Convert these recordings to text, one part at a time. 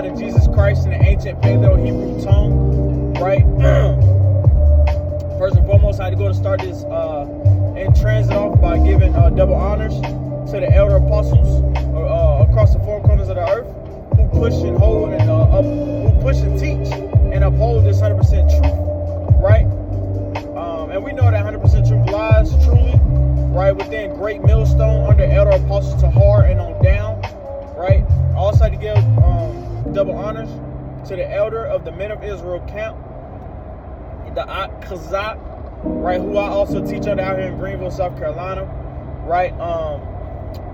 God and Jesus Christ in the ancient Paleo-Hebrew tongue, right? First and foremost, I had to go to start this and transit off by giving double honors to the elder apostles across the four corners of the earth who push and hold and who push and teach and uphold this 100% truth, right? And we know that 100% truth lies truly, right, within Great Millstone under Elder Apostle Tahar and on down, right? I also had to give double honors to the elder of the Men of Israel camp, the Kazak, right, who I also teach under out here in Greenville, South Carolina, right?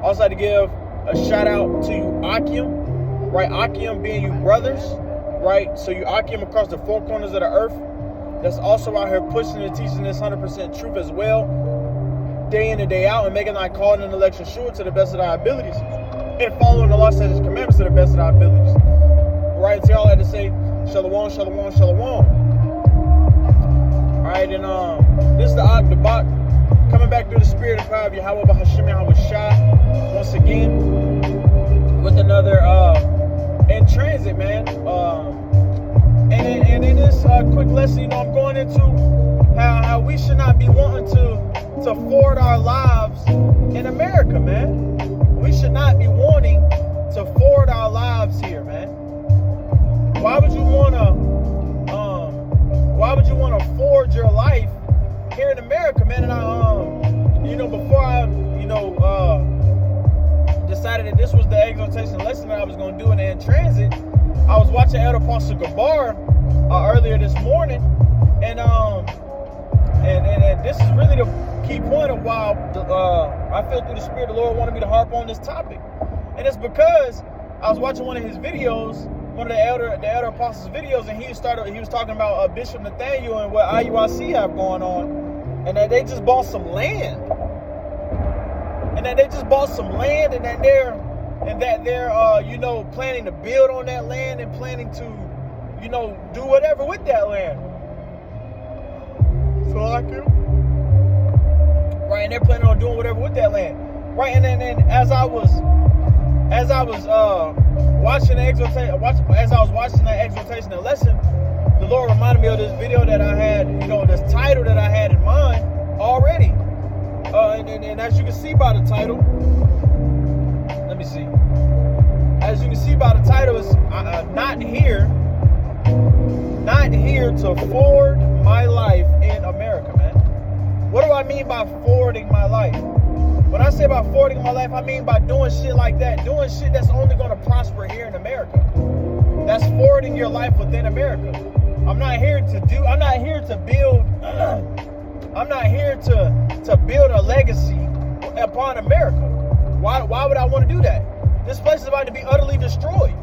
Also had to give a shout out to you, Akim, right? Akim being you brothers, right? So you Akim across the four corners of the earth, that's also out here pushing and teaching this 100% truth as well, day in and day out, and making thy calling and election sure to the best of thy abilities, and following the law, statutes, commandments to the best of thy abilities. Right, so y'all had to say, Shalom, Shalom, Shalom. Alright, and this is the Bach coming back through the spirit and power of Yahweh Bahashim Yahweh Shah once again with another in transit, man. And in this quick lesson, I'm going into how we should not be wanting to forward our lives in America, man. We should not be wanting to forward our lives here, man. Why would you wanna forge your life here in America, man? And before I decided that this was the exhortation lesson that I was gonna do in transit, I was watching Elder Apostle Gabar earlier this morning, and this is really the key point of why I feel through the Spirit the Lord wanted me to harp on this topic, and it's because I was watching one of his videos. One of the elder apostles' videos, and he was talking about Bishop Nathaniel and what IUIC have going on, and that they just bought some land, and that they're planning to build on that land and planning to do whatever with that land. So I can, right, and they're planning on doing whatever with that land, right, and then as I was watching the exhortation, as I was watching that exhortation and lesson, the Lord reminded me of this video that I had, this title that I had in mind already. And as you can see by the title, let me see. As you can see by the title, it's not here to forward my life in America, man. What do I mean by forwarding my life? When I say about forwarding my life, I mean by doing shit like that, doing shit that's only going to prosper here in America. That's forwarding your life within America. I'm not here to build a legacy upon America. Why would I want to do that? This place is about to be utterly destroyed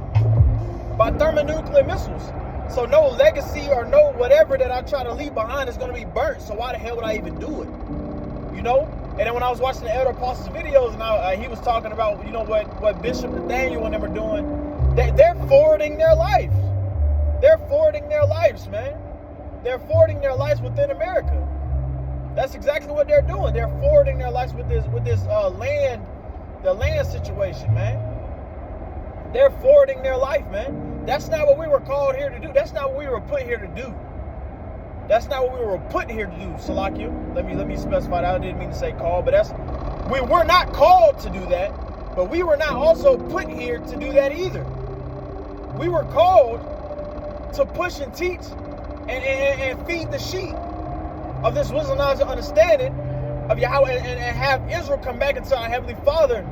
by thermonuclear missiles. So no legacy or no whatever that I try to leave behind is going to be burnt. So why the hell would I even do it? And then when I was watching the Elder Apostles videos, and he was talking about, what Bishop Nathaniel and them are doing, they're forwarding their life. They're forwarding their lives, man. They're forwarding their lives within America. That's exactly what they're doing. They're forwarding their lives with this land situation, man. They're forwarding their life, man. That's not what we were called here to do. That's not what we were put here to do. That's not what we were put here to do, Salakia. Let me specify that. I didn't mean to say called, but we were not called to do that, but we were not also put here to do that either. We were called to push and teach and feed the sheep of this wisdom, knowledge, and understanding of Yahweh, and have Israel come back into our Heavenly Father,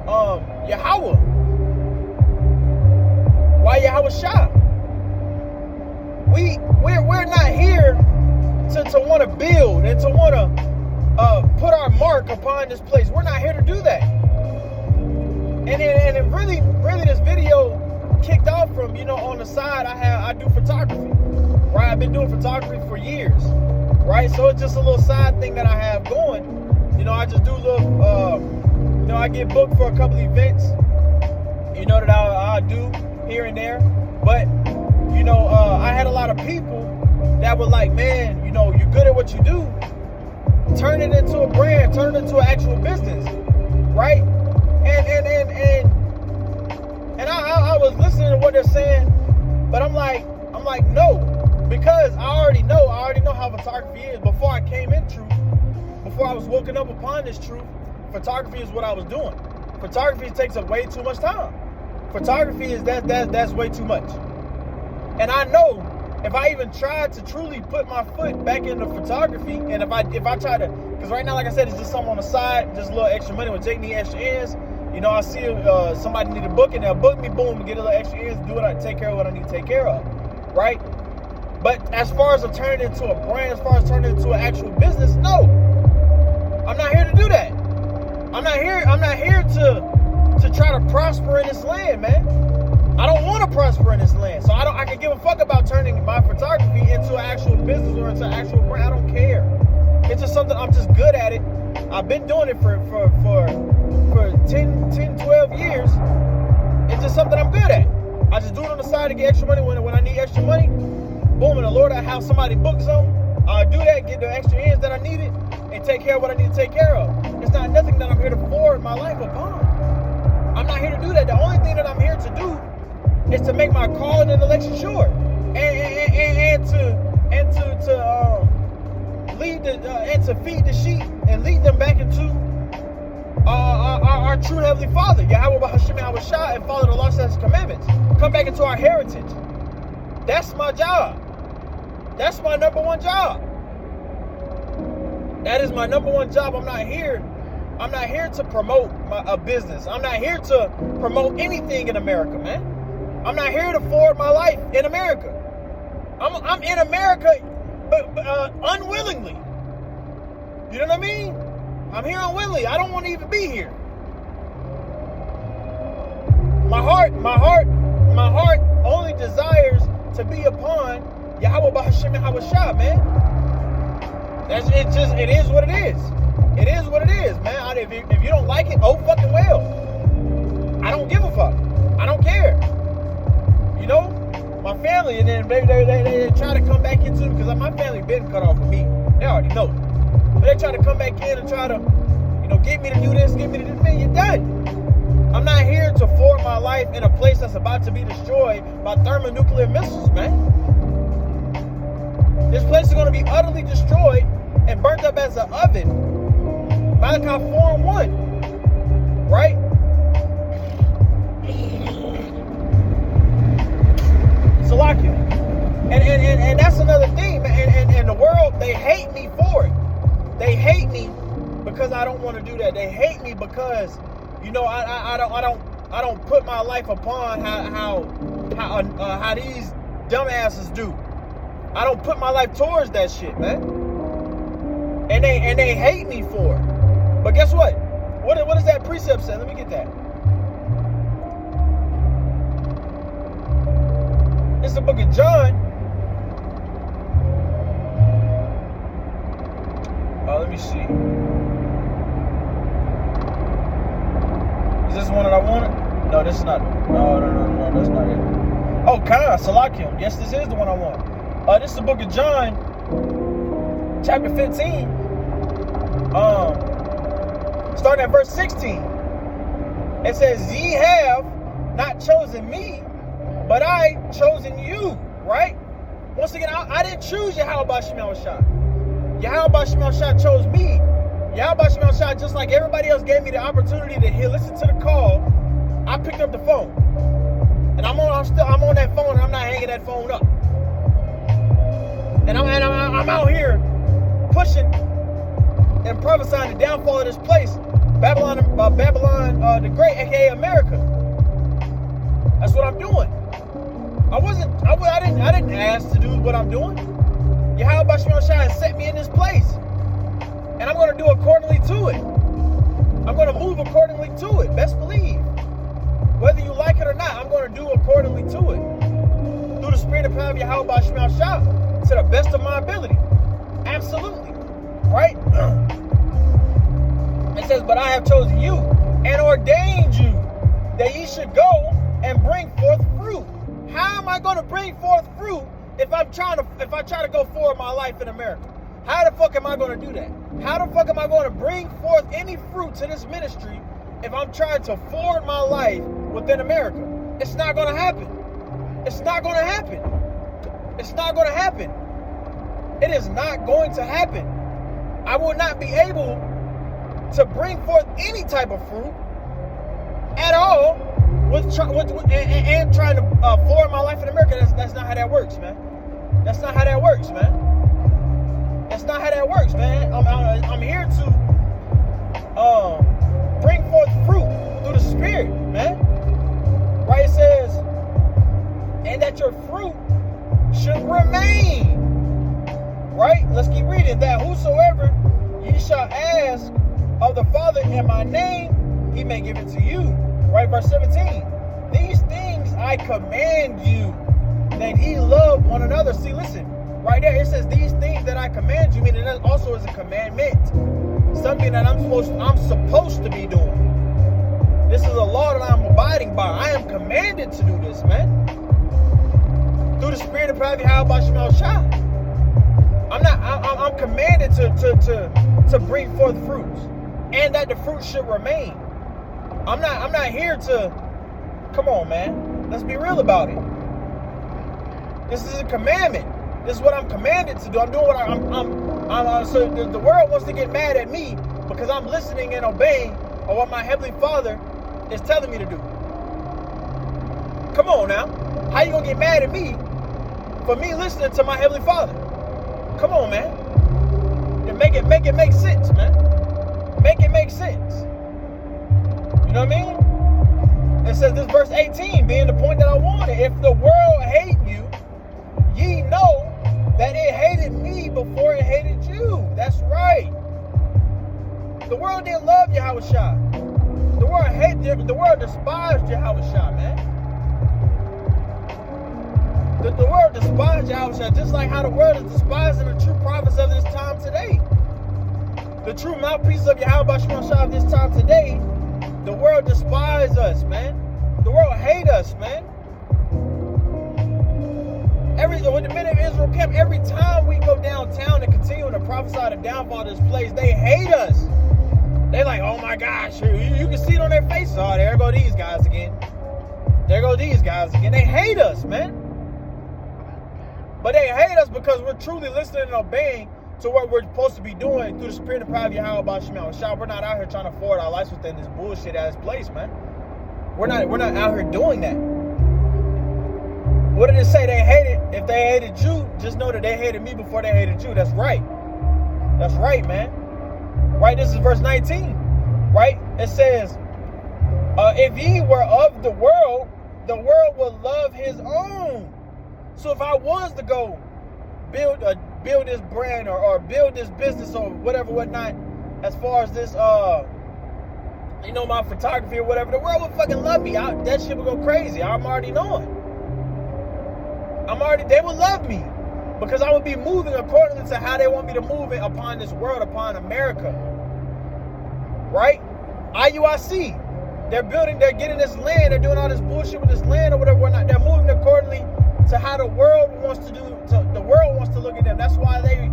Yahweh. Why Yahweh Shah? We're not here to want to build and to want to put our mark upon this place. We're not here to do that. And it really this video kicked off from, on the side I do photography, right? I've been doing photography for years, right? So it's just a little side thing that I have going. I just do little, I get booked for a couple events, that I do here and there, but I had a lot of people that were like, man, you're good at what you do. Turn it into a brand, turn it into an actual business, right? And I was listening to what they're saying photography is, before I came in truth, before I was woken up upon this truth, photography is what I was doing. Photography takes up way too much time. Photography is that's way too much. And I know if I even tried to truly put my foot back into photography, and if I try to, because right now, like I said, it's just something on the side, just a little extra money. When Jake need extra ends, you know, I see somebody need a book, and they'll book me, boom, get a little extra ends, do what I take care of what I need to take care of, right? But as far as turning it into a brand, as far as turning it into an actual business, no, I'm not here to do that. I'm not here to try to prosper in this land, man. I don't want to prosper in this land, so I can give a fuck about turning my photography into an actual business or into an actual brand. I don't care. It's just something I'm just good at it. I've been doing it for 10, 12 years. It's just something I'm good at. I just do it on the side to get extra money when I need extra money. Boom, and the Lord, I have somebody book something. I do that, get the extra ends that I needed, and take care of what I need to take care of. It's not nothing that I'm here to forward my life upon. I'm not here to do that. The only thing that I'm here to do is to make my calling and election sure, and to lead and to feed the sheep and lead them back into our true Heavenly Father, Yahweh B'Hashem Yahweh Shah, and follow the law, statutes, commandments. Come back into our heritage. That's my job. That's my number one job. That is my number one job. I'm not here to promote a business. I'm not here to promote anything in America, man. I'm not here to forward my life in America. I'm in America, but unwillingly. You know what I mean? I'm here unwillingly. I don't want to even be here. My heart only desires to be upon Yahweh B'Hashem Yahweh Shah, man. It is what it is. It is what it is, man. If you don't like it, oh fucking well. I don't give a fuck. I don't care. You know, my family, and then maybe they try to come back into it, because my family been cut off of me. They already know. But they try to come back in and try to, you know, get me to do this, get me to do this. Man, you're done. I'm not here to forward my life in a place that's about to be destroyed by thermonuclear missiles, man. This place is going to be utterly destroyed and burnt up as an oven. Malachi 4:1, right? Salakia. And that's another thing, man. And the world, they hate me for it. They hate me because I don't want to do that. They hate me because, you know, I don't put my life upon how these dumbasses do. I don't put my life towards that shit, man. And they hate me for it. But guess what? What does that precept say? Let me get that. It's the book of John. Let me see. Is this one that I wanted? No, this is not. No, that's not it. Oh, Salakim. Yes, this is the one I want. This is the book of John, chapter 15. Starting at verse 16. It says, "Ye have not chosen me, but I chosen you." Right? Once again, I didn't choose Yahweh B'Hashem Yahweh Shah. Yahweh B'Hashem Yahweh Shah chose me. Yahweh B'Hashem Yahweh Shah, just like everybody else gave me the opportunity to listen to the call, I picked up the phone. And I'm on that phone, and I'm not hanging that phone up. And I'm out here pushing and prophesying the downfall of this place, Babylon the Great, aka America. That's what I'm doing. I didn't ask to do what I'm doing. Yahweh B'Hashem Yahweh Shah has set me in this place, and I'm going to do accordingly to it. I'm going to move accordingly to it. Best believe. Whether you like it or not, I'm going to do accordingly to it. Through the spirit and power of Yahweh B'Hashem Yahweh Shah, to the best of my ability. Absolutely. Right? It says, "But I have chosen you and ordained you that ye should go and bring forth fruit." How am I going to bring forth fruit if I try to go forward my life in America? How the fuck am I going to do that? How the fuck am I going to bring forth any fruit to this ministry if I'm trying to forward my life within America? It's not going to happen. It's not going to happen. It's not going to happen. It is not going to happen. I will not be able to bring forth any type of fruit at all and trying to forward my life in America. That's not how that works, man. That's not how that works, man. That's not how that works, man. I'm here to bring forth fruit through the Spirit, man. Right? It says, and that your fruit should remain. Right? Let's keep reading. That whosoever ye shall ask of the Father in my name, he may give it to you. Right? Verse 17. These things I command you, that ye love one another. See, listen. Right there, it says these things that I command you, meaning that also is a commandment. Something that I'm supposed to be doing. This is a law that I'm abiding by. I am commanded to do this, man. Through the Spirit of Prophet Yahweh Shemel Shah. I'm commanded to bring forth fruits. And that the fruit should remain. I'm not here to, come on, man. Let's be real about it. This is a commandment. This is what I'm commanded to do. I'm doing what so the world wants to get mad at me because I'm listening and obeying on what my Heavenly Father is telling me to do. Come on now. How you gonna get mad at me for me listening to my Heavenly Father? Come on, man. And make it make sense, man. Make it make sense. You know what I mean? It says this verse 18 being the point that I wanted. If the world hate you, ye know that it hated me before it hated you. That's right. The world didn't love Yahushua. The world hated, the world despised Yahushua, man. The world despised Yahushua, just like how the world is despising the true prophets of this time today. The true mouthpieces of Yahweh Shemel Shah of this time today, the world despises us, man. The world hate us, man. When the men of Israel camp, every time we go downtown and continue to prophesy the downfall of this place, they hate us. They like, oh my gosh, you can see it on their faces. Oh, there go these guys again. There go these guys again. They hate us, man. But they hate us because we're truly listening and obeying to what we're supposed to be doing through the Spirit of Prophet Yahweh Shemel Shah. We're not out here trying to forward our lives within this bullshit ass place, man. We're not out here doing that. What did it say? They hated. If they hated you, just know that they hated me before they hated you. That's right. That's right, man. Right? This is verse 19. Right? It says, if ye were of the world would love his own. So if I was to go build this brand or build this business or whatnot, as far as this my photography or whatever, the world would fucking love me. That shit would go crazy. I'm already knowing. They would love me because I would be moving according to how they want me to move it upon this world, upon America. Right? IUIC. They're getting this land, they're doing all this bullshit with this land or whatever, whatnot. They're moving accordingly to how the world wants to do. The world wants to look at them. That's why the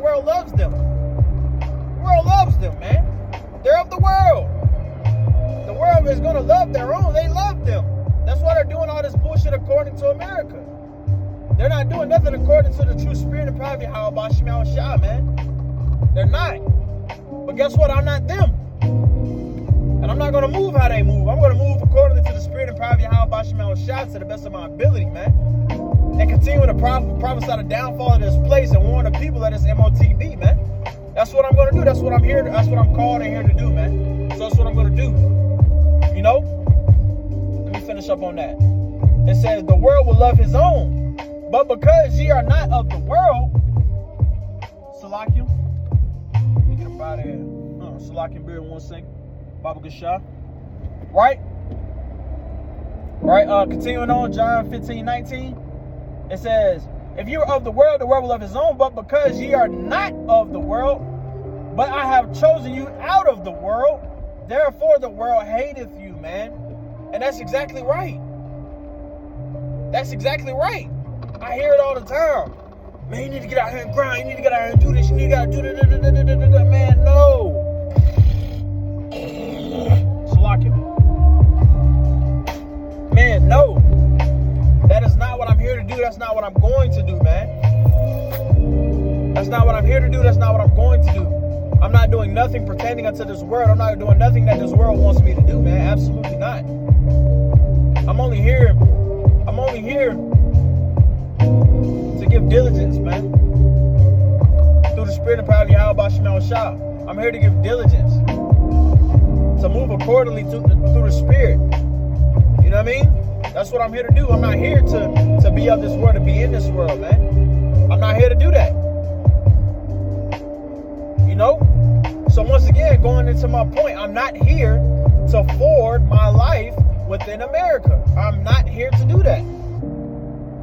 world loves them. The world loves them, man. They're of the world. The world is gonna love their own. They love them. That's why they're doing all this bullshit according to America. They're not doing nothing according to the true Spirit of Prophet Yahweh Shemel Shah, man. They're not. But guess what? I'm not them. And I'm not going to move how they move. I'm going to move according to the Spirit of Prophet Yahweh Shemel Shah to the best of my ability, man. And continue to prophesy the downfall of this place and warn the people that it's MOTB, man. That's what I'm going to do. That's what I'm here. That's what I'm called and here to do, man. So that's what I'm going to do. You know? Let me finish up on that. It says, the world will love his own. But because ye are not of the world, Salakim, let me get up out of here. Salakim beer in 1 second. Baba Gashah. Right? Right? Continuing on, John 15:19. It says, if you are of the world will love his own. But because ye are not of the world, but I have chosen you out of the world, therefore the world hateth you, man. And that's exactly right. That's exactly right. I hear it all the time. Man, you need to get out here and grind. You need to get out here and do this. You need to do that. Man, no. Salakim. Man, no. That is not what I'm here to do. That's not what I'm going to do, man. That's not what I'm here to do. That's not what I'm going to do. I'm not doing nothing pertaining unto this world. I'm not doing nothing that this world wants me to do, man. Absolutely not. I'm only here to give diligence, man. Through the spirit and power of Yahweh Shema Shah. I'm here to give diligence. To move accordingly through the spirit. You know what I mean? That's what I'm here to do. I'm not here to be of this world, to be in this world, man. I'm not here to do that. You know? So once again, going into my point, I'm not here to forward my life within America. I'm not here to do that.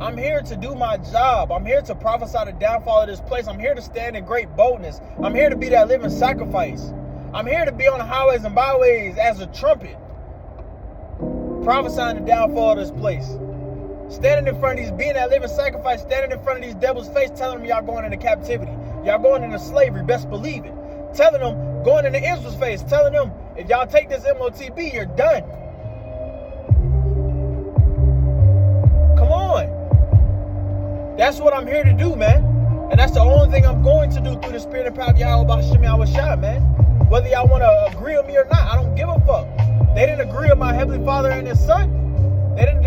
I'm here to do my job. I'm here to prophesy the downfall of this place. I'm here to stand in great boldness. I'm here to be that living sacrifice. I'm here to be on the highways and byways as a trumpet, prophesying the downfall of this place. Standing in front of these, being that living sacrifice, standing in front of these devils' face, telling them y'all going into captivity. Y'all going into slavery, best believe it. Telling them, going into Israel's face, telling them, if y'all take this MOTB, you're done. Come on. That's what I'm here to do, man. And that's the only thing I'm going to do through the spirit and power of Yahweh Shema Shah, man. Whether y'all want to agree with me or not, I don't give a fuck. They didn't agree with my Heavenly Father and His Son. They didn't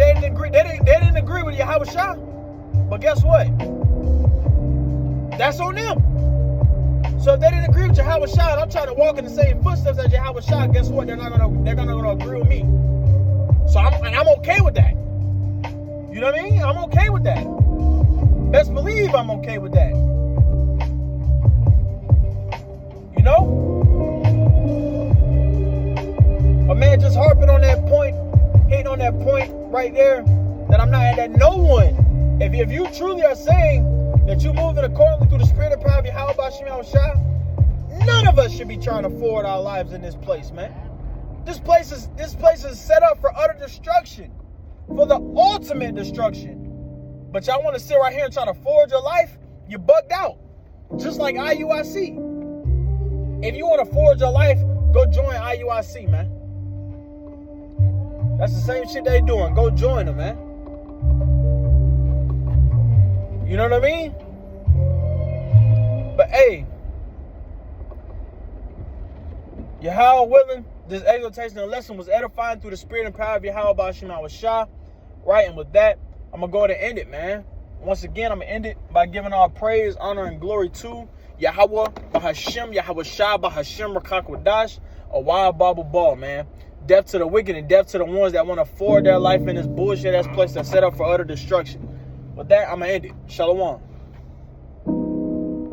agree with Yahweh Shah. But guess what? That's on them. So if they didn't agree with Yahweh Shah and I'm trying to walk in the same footsteps as Yahweh Shah, guess what? They're not gonna agree with me. So I'm okay with that. You know what I mean? I'm okay with that. Best believe I'm okay with that. You know? A man just harping on that point, hitting on that point right there, that I'm not, that no one, if you truly are saying that you moving accordingly through the spirit of power of Yahweh Shema Shah, none of us should be trying to forward our lives in this place, man. This place is set up for utter destruction, for the ultimate destruction. But y'all want to sit right here and try to forward your life? You're bugged out. Just like IUIC. If you want to forward your life, go join IUIC, man. That's the same shit they doing. Go join them, man. You know what I mean? But hey, Yahweh willing, this exhortation and lesson was edifying through the spirit and power of Yahweh Shema Shah. Right, and with that, I'm going to go ahead and end it, man. Once again, I'm going to end it by giving all praise, honor, and glory to Yahweh, Bahashem, Yahweh Shah, Bahashem, Rakakwadash, a wild Bible ball, man. Death to the wicked and death to the ones that want to forward their life in this bullshit-ass place that's set up for utter destruction. With that, I'm going to end it. Shalom.